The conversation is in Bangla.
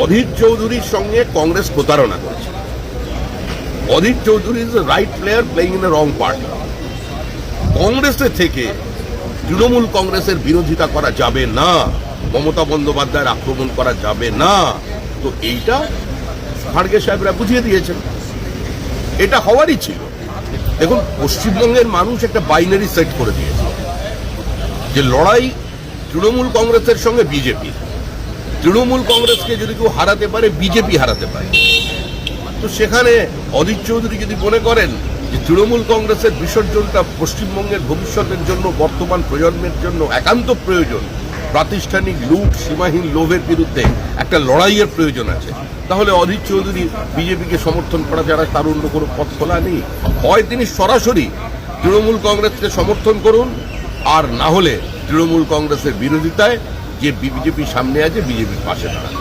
অধীর চৌধুরীর সঙ্গে কংগ্রেস প্রতারণা করেছে। Adhir Chowdhury is a right player playing in a wrong party. কংগ্রেসের থেকে তৃণমূল কংগ্রেসের বিরোধিতা করা যাবে না, মমতা বন্দ্যোপাধ্যায়ের আক্রমণ করা যাবে না। তো এইটা খাড়গে সাহেবরা বুঝিয়ে দিয়েছেন, এটা হওয়ারই ছিল। দেখুন, পশ্চিমবঙ্গের মানুষ একটা বাইনারি সেট করে দিয়েছে যে লড়াই তৃণমূল কংগ্রেসের সঙ্গে বিজেপি। তৃণমূল কংগ্রেসকে যদি কেউ হারাতে পারে, বিজেপি হারাতে পারে। তো সেখানে অধীর চৌধুরী যদি মনে করেন যে তৃণমূল কংগ্রেসের বিসর্জনটা পশ্চিমবঙ্গের ভবিষ্যতের জন্য, বর্তমান প্রজন্মের জন্য একান্ত প্রয়োজন, প্রাতিষ্ঠানিক লুট, সীমাহীন লোভের বিরুদ্ধে একটা লড়াইয়ের প্রয়োজন আছে, তাহলে অধীর চৌধুরী বিজেপিকে সমর্থন করা ছাড়া তার অন্য কোনো পথ খোলা নেই। হয় তিনি সরাসরি তৃণমূল কংগ্রেসকে সমর্থন করুন, আর না হলে তৃণমূল কংগ্রেসের বিরোধিতায় যে বিজেপি সামনে আছে, বিজেপির পাশে দাঁড়ান।